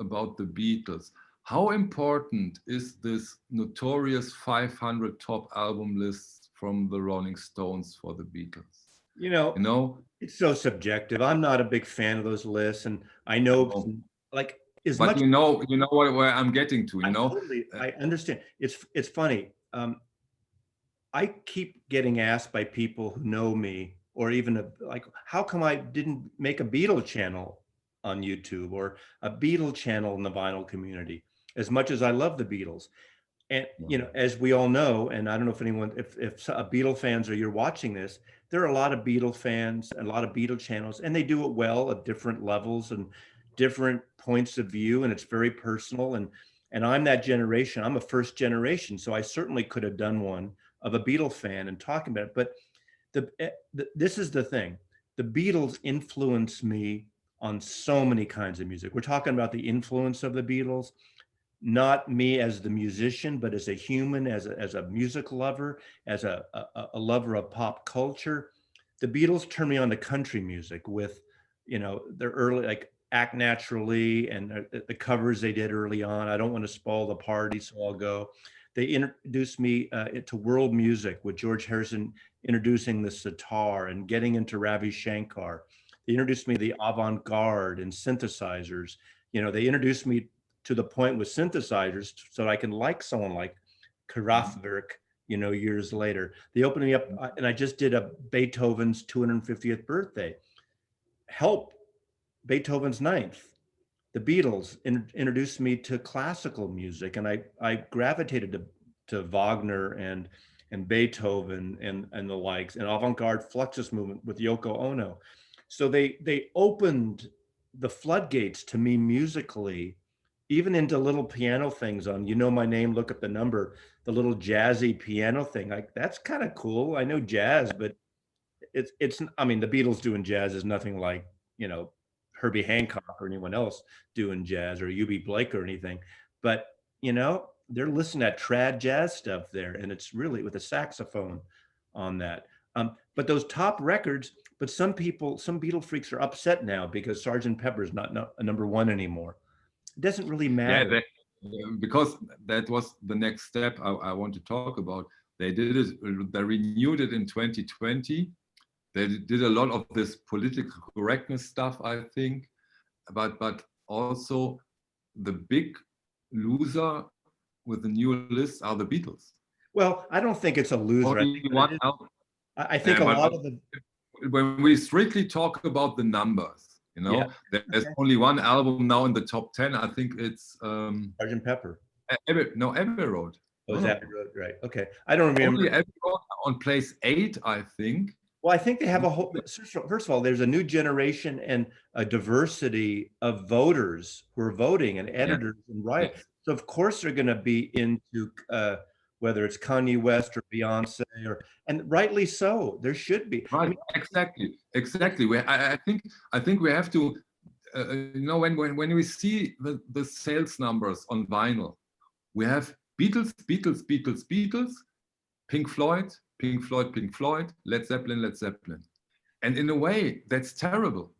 about the Beatles. How important is this notorious 500 top album lists from the Rolling Stones for the Beatles? You know, it's so subjective. I'm not a big fan of those lists, and I know, like, as but much. you know where I'm getting to. You know, totally, I understand. It's funny. I keep getting asked by people who know me or even like, how come I didn't make a Beatle channel on YouTube or a Beatle channel in the vinyl community? As much as I love the Beatles. And, as we all know, and I don't know if anyone, if Beatle fans or you're watching this, there are a lot of Beatle fans and a lot of Beatle channels, and they do it well at different levels and different points of view, and it's very personal. And I'm that generation. I'm a first generation, so I certainly could have done one of a Beatle fan and talking about it. But this is the thing: the Beatles influenced me on so many kinds of music. We're talking about the influence of the Beatles, not me as the musician, but as a human, as a music lover, as a lover of pop culture. The Beatles turned me on to country music with, their early, like Act Naturally, and the covers they did early on. I don't want to spoil the party, so I'll go. They introduced me to world music with George Harrison introducing the sitar and getting into Ravi Shankar. They introduced me to the avant-garde and synthesizers. They introduced me to the point with synthesizers so I can like someone like Kraftwerk, years later. They opened me up, and I just did a Beethoven's 250th birthday. Help, Beethoven's ninth. The Beatles introduced me to classical music, and I gravitated to Wagner and Beethoven and the likes, and avant-garde Fluxus movement with Yoko Ono. So they opened the floodgates to me musically, even into little piano things on My Name, Look Up the Number, the little jazzy piano thing. Like, that's kind of cool. I know jazz, but it's I mean, the Beatles doing jazz is nothing like, Herbie Hancock or anyone else doing jazz, or UB Blake or anything. But, they're listening to trad jazz stuff there, and it's really with a saxophone on that. But those top records, but some Beatle freaks are upset now because Sgt. Pepper's not a number one anymore. It doesn't really matter. Because that was the next step I want to talk about. They did it, they renewed it in 2020. They did a lot of this political correctness stuff, I think, but also the big loser with the new list are the Beatles. Well, I don't think it's a loser. I think a lot of the, when we strictly talk about the numbers, there's only one album now in the top 10. I think it's Sgt. Pepper. Abbey Road. Oh, is Abbey Road, right? Okay, I don't remember. Only Abbey Road on place 8, I think. Well, I think they have a whole. First of all, there's a new generation and a diversity of voters who are voting, and editors and writers. Yes. So of course they're going to be into whether it's Kanye West or Beyonce, and rightly so. There should be. Right. Exactly. I think we have to. When we see the sales numbers on vinyl, we have Beatles, Pink Floyd, Led Zeppelin. And in a way, that's terrible.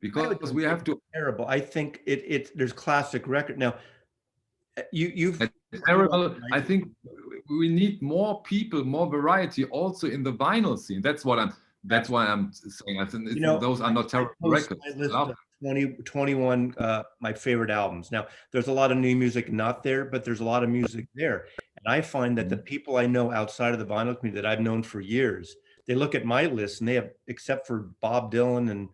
Because we have to. Terrible. I think there's classic record. Now, you've. It's terrible. I think we need more people, more variety also in the vinyl scene. That's why I'm saying. I think those are not terrible records. My list of 21 my favorite albums. Now, there's a lot of new music not there, but there's a lot of music there. And I find that the people I know outside of the vinyl community that I've known for years, they look at my list and they have, except for Bob Dylan and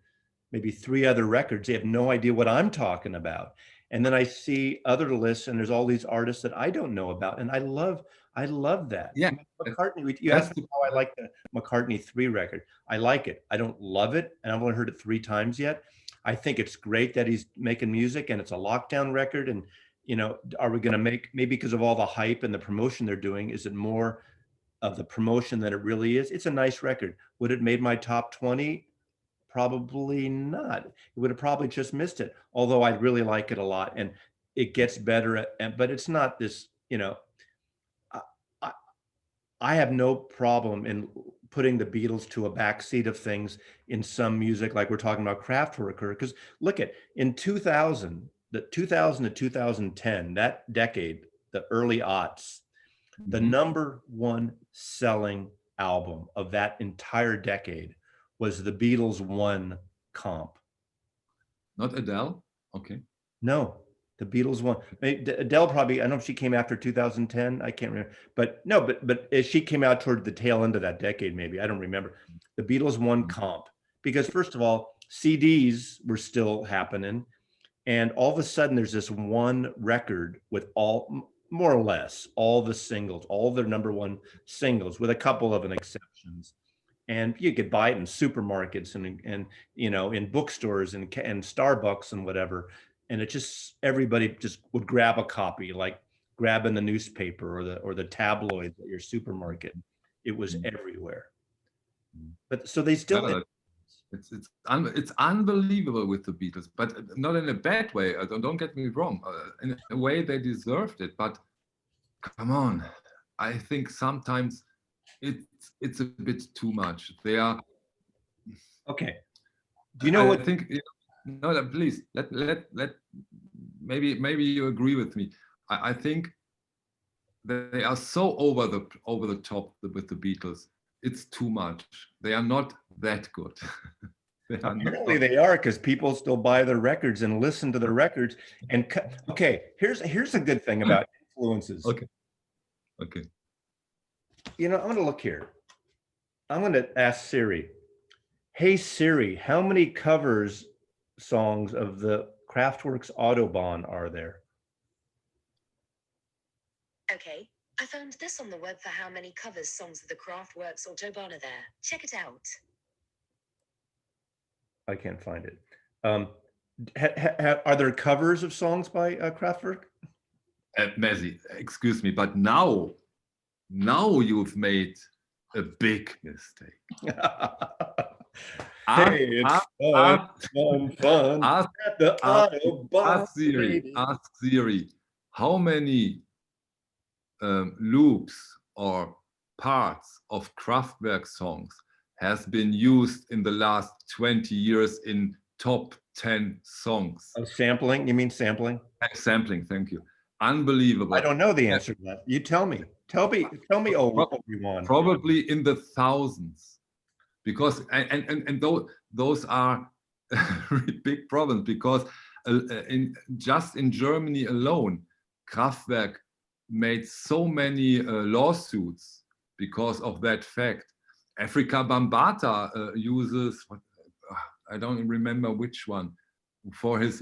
maybe 3 other records, they have no idea what I'm talking about. And then I see other lists and there's all these artists that I don't know about. And I love that. Yeah. McCartney, you asked me how I like the McCartney 3 record. I like it. I don't love it. And I've only heard it 3 times yet. I think it's great that he's making music and it's a lockdown record. And, are we going to maybe because of all the hype and the promotion they're doing, is it more of the promotion than it really is? It's a nice record. Would it made my top 20? Probably not. It would have probably just missed it. Although I really like it a lot, and it gets better. But it's not this. I have no problem in putting the Beatles to a backseat of things in some music, like we're talking about Kraftwerk. Because look at in 2000 to 2010, that decade, the early aughts, the number 1 selling album of that entire decade was the Beatles' One comp. Not Adele? Okay. No, The Beatles one. Adele probably, I don't know if she came after 2010. I can't remember. But no, but she came out toward the tail end of that decade, maybe. I don't remember. The Beatles won comp because, first of all, CDs were still happening. And all of a sudden, there's this one record with all, more or less, all the singles, all their #1 singles, with a couple of exceptions. And you could buy it in supermarkets and you know, in bookstores and Starbucks and whatever. And it just, everybody just would grab a copy, like grabbing the newspaper or the tabloids at your supermarket. It was everywhere. But so they still. Yeah, it's unbelievable with the Beatles, but not in a bad way. Don't get me wrong. In a way, they deserved it. But come on, I think sometimes it's a bit too much. They are Okay. Do you know what? I think no, please let maybe you agree with me. I think they are so over the top with the Beatles. It's too much. They are not that good. Apparently they are, because people still buy their records and listen to their records. And okay, here's a good thing about influences. Okay. You know, I'm going to look here. I'm going to ask Siri. Hey Siri, how many covers songs of the Kraftwerk's Autobahn are there? Okay, I found this on the web for how many covers songs of the Kraftwerk's Autobahn are there. Check it out. I can't find it. Are there covers of songs by Kraftwerk? Messi, excuse me, but now you've made a big mistake. Hey, it's fun Ask at the Autobahn. Ask Siri, how many loops or parts of Kraftwerk songs has been used in the last 20 years in top 10 songs? Oh, sampling? You mean sampling? Sampling, thank you. Unbelievable. I don't know the answer to that. You tell me. Tell me, Obi-Wan. Probably in the thousands, because and those are big problems, because just in Germany alone, Kraftwerk made so many lawsuits because of that fact. Africa Bambaataa uses, I don't remember which one, for his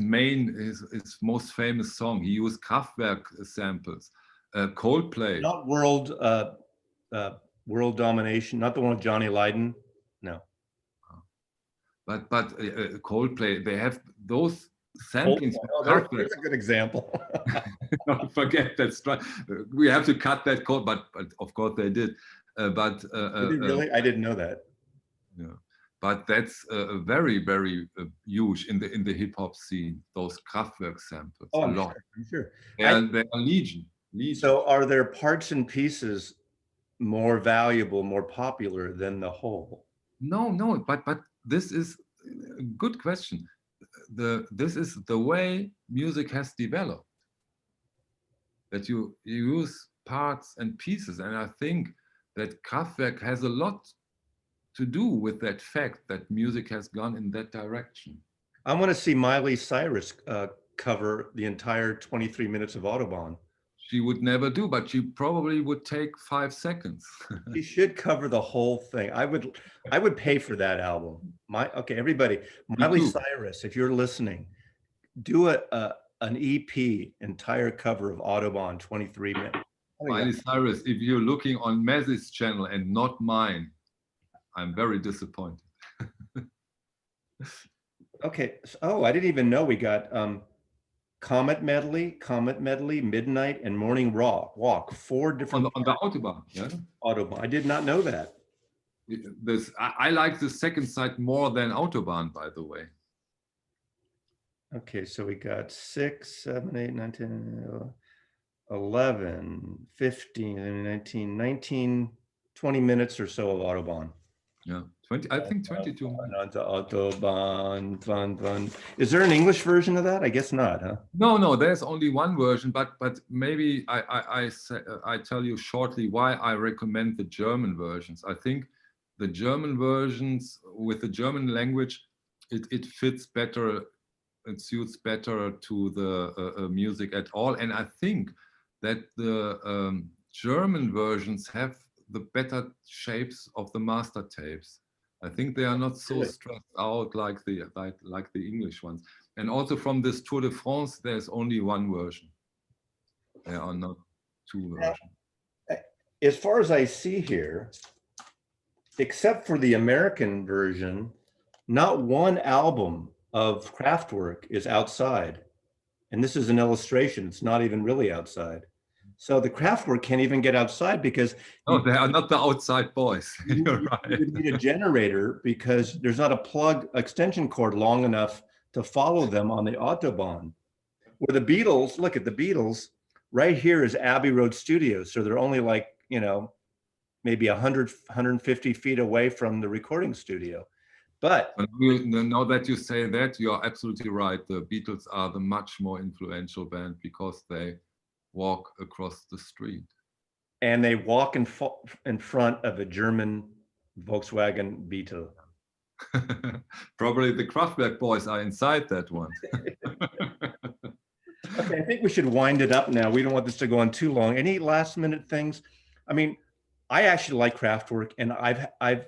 most famous song. He used Kraftwerk samples. Coldplay. Not World Domination, not the one with Johnny Lydon. No. But Coldplay, they have those samplings. There's a good example. Don't forget that. We have to cut that code, but of course they did. Really? I didn't know that. Yeah, but that's very, very huge in the hip hop scene. Those Kraftwerk samples. Oh, I'm sure. They are legion. So, are there parts and pieces more valuable, more popular than the whole? No. But this is a good question. This is the way music has developed. That you use parts and pieces, and I think that Kraftwerk has a lot to do with that fact that music has gone in that direction. I want to see Miley Cyrus cover the entire 23 minutes of Autobahn. She would never do, but she probably would take 5 seconds. She should cover the whole thing. I would pay for that album. Okay, everybody, Miley Cyrus, if you're listening, do an EP entire cover of Autobahn 23 minutes. Miley Cyrus, if you're looking on Messi's channel and not mine, I'm very disappointed. Okay. Oh, I didn't even know we got Comet Medley, Midnight, and Morning Walk. 4 different on the Autobahn. Yeah. Autobahn. I did not know that. I like the second side more than Autobahn, by the way. Okay, so we got 6, 7, 8, 9, 10, 11, 15, 19, 20 minutes or so of Autobahn. Yeah, 20. I think 22. Autobahn, fun. Is there an English version of that? I guess not, huh? No. There's only one version, but maybe I tell you shortly why I recommend the German versions. I think the German versions with the German language, it fits better it suits better to the music at all. And I think that the German versions have the better shapes of the master tapes. I think they are not so stressed out like the English ones. And also from this Tour de France, there's only one version. There are not two versions. As far as I see here, except for the American version, not one album of Kraftwerk is outside. And this is an illustration. It's not even really outside. So the Kraftwerk can't even get outside because they are not the outside boys. You're right. You need a generator because there's not a plug extension cord long enough to follow them on the Autobahn. Where the Beatles, look at the Beatles, right here is Abbey Road Studios. So they're only like, you know, maybe 100, 150 feet away from the recording studio. But now that you say that, you are absolutely right. The Beatles are the much more influential band because they walk across the street. And they walk in front of a German Volkswagen Beetle. Probably the Kraftwerk boys are inside that one. Okay, I think we should wind it up now. We don't want this to go on too long. Any last minute things? I mean, I actually like Kraftwerk, and I've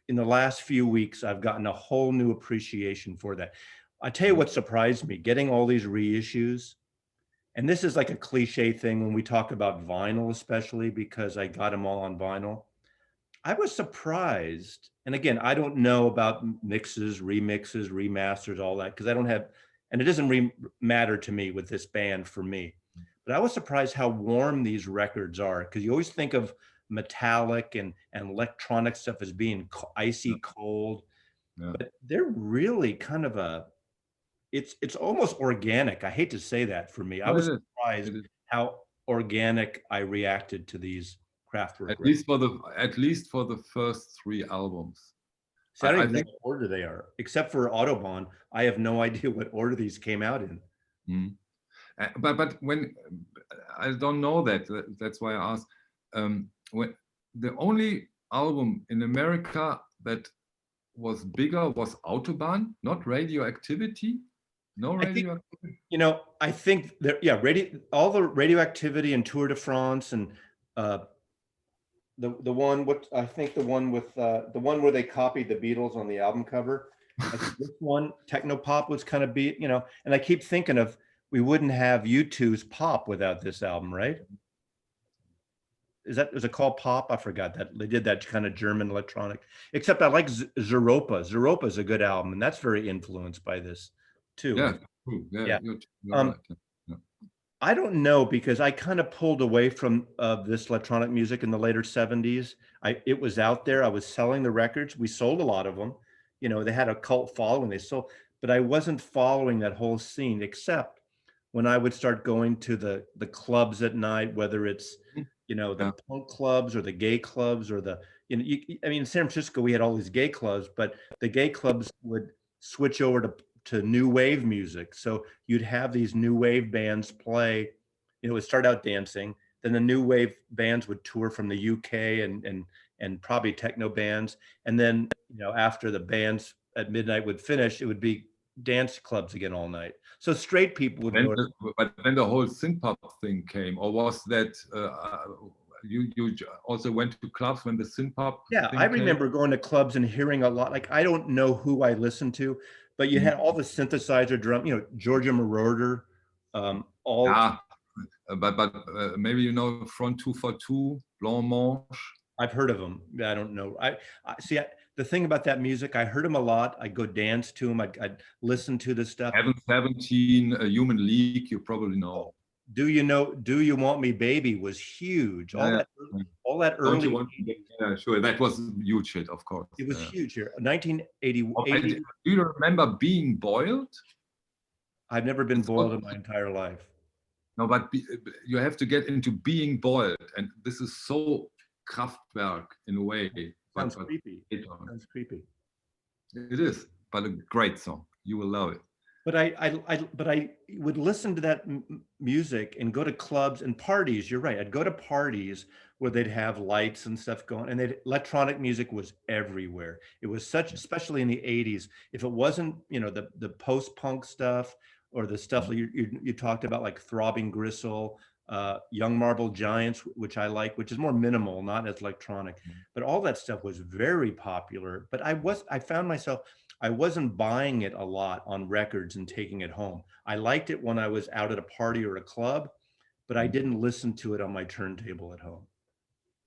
in the last few weeks, I've gotten a whole new appreciation for that. I tell you what surprised me, getting all these reissues. And this is like a cliche thing when we talk about vinyl, especially because I got them all on vinyl. I was surprised. And again, I don't know about mixes, remixes, remasters, all that, because I don't have, and it doesn't matter to me with this band for me. But I was surprised how warm these records are, because you always think of metallic and electronic stuff as being icy cold, but they're really kind of a, it's almost organic. I hate to say that for me. I was surprised how organic I reacted to these Kraftwerk records. At least for the first three albums. So I don't even know what order they are, except for Autobahn. I have no idea what order these came out in. But when I don't know that, that's why I asked. When the only album in America that was bigger was Autobahn, not Radioactivity. No Radioactivity. You know, I think that all the Radioactivity and Tour de France and the one with the one where they copied the Beatles on the album cover. I think this one, Technopop, was kind of beat, you know, and I keep thinking of, we wouldn't have U2's Pop without this album, right? Was it called Pop? I forgot that. They did that kind of German electronic, except I like Zeropa. Zeropa is a good album, and that's very influenced by this too. Yeah. Right. I don't know, because I kind of pulled away from this electronic music in the later 70s. It was out there. I was selling the records. We sold a lot of them. You know, they had a cult following. They sold, but I wasn't following that whole scene, except when I would start going to the clubs at night, whether it's, you know, the punk clubs or the gay clubs or the, you know, I mean, in San Francisco, we had all these gay clubs, but the gay clubs would switch over to new wave music. So you'd have these new wave bands play, you know, it would start out dancing, then the new wave bands would tour from the UK and probably techno bands. And then, you know, after the bands at midnight would finish, it would be dance clubs again all night. So straight people would go. But then the whole synth-pop thing came, or was that you also went to clubs when the synth-pop? Yeah, I remember going to clubs and hearing a lot. Like, I don't know who I listened to, but you had all the synthesizer drum, you know, Georgia Moroder, but maybe you know Front 242, Blanc Manche. I've heard of them. I don't know. I see. The thing about that music, I heard them a lot. I'd go dance to them. I'd listen to the stuff. Heaven 17, Human League, you probably know. Do you know? Do You Want Me, Baby was huge. All that early. Yeah, sure. That was a huge hit, of course. It was huge here. 1980. Do you remember Being Boiled? I've never been boiled in my entire life. No, but you have to get into Being Boiled, and this is so Kraftwerk in a way. Sounds creepy. Sounds creepy. It is, but a great song. You will love it. But I would listen to that music and go to clubs and parties. You're right. I'd go to parties where they'd have lights and stuff going, and electronic music was everywhere. It was such, especially in the 80s. If it wasn't, you know, the post-punk stuff or the stuff you talked about, like Throbbing Gristle, Young Marble Giants, which I like, which is more minimal, not as electronic, but all that stuff was very popular. But I found myself, I wasn't buying it a lot on records and taking it home. I liked it when I was out at a party or a club, but I didn't listen to it on my turntable at home.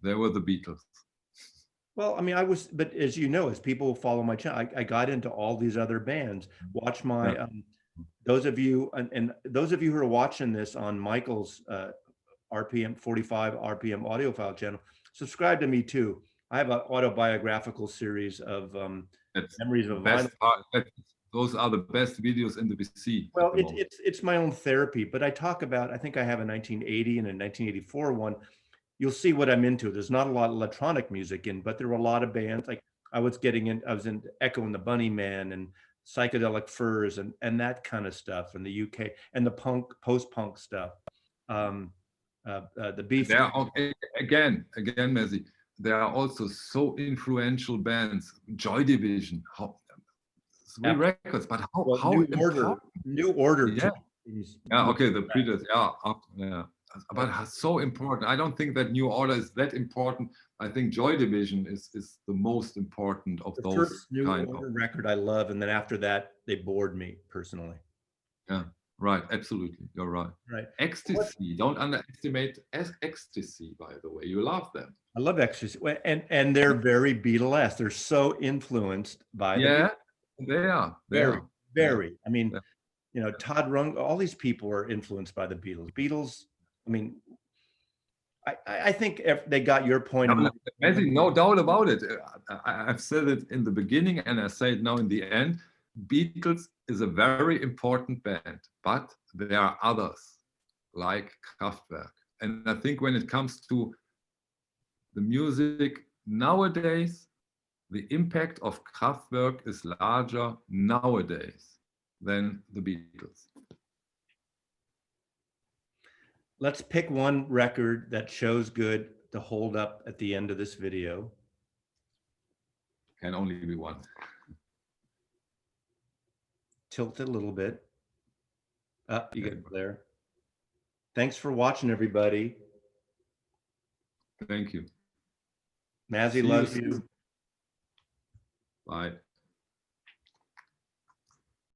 They were the Beatles. Well, I mean, but as you know, as people follow my channel, I got into all these other bands. Watch my, those of you, and those of you who are watching this on Michael's RPM 45 RPM audiophile channel, subscribe to me too. I have an autobiographical series of memories of vinyl. Those are the best videos in the VC. Well, it's my own therapy, but I talk about, I think I have a 1980 and a 1984 one. You'll see what I'm into. There's not a lot of electronic music in, but there were a lot of bands. Like I was in Echo and the Bunnymen and Psychedelic Furs and that kind of stuff in the UK, and the post-punk stuff. The Beef. Again, Messi, there are also so influential bands. Joy Division, three records, but how New Order. Yeah. Okay. The Predators. Yeah. But so important. I don't think that New Order is that important. I think Joy Division is the most important of those. First New Order record I love, and then after that they bored me personally. Yeah. Right. Absolutely. You're right. Right. Ecstasy. Don't underestimate Ecstasy. By the way, you love them. I love Ecstasy, and they're very Beatles-esque. They're so influenced by they are very. I mean, you know, Todd Rundgren, all these people are influenced by the Beatles. I mean, I think if they got your point. No doubt about it. I've said it in the beginning and I say it now in the end. Beatles is a very important band, but there are others like Kraftwerk. And I think when it comes to the music nowadays, the impact of Kraftwerk is larger nowadays than the Beatles. Let's pick one record that shows good to hold up at the end of this video. Can only be one. Tilt it a little bit. You get it there. Thanks for watching, everybody. Thank you. Mazzy loves you. Bye.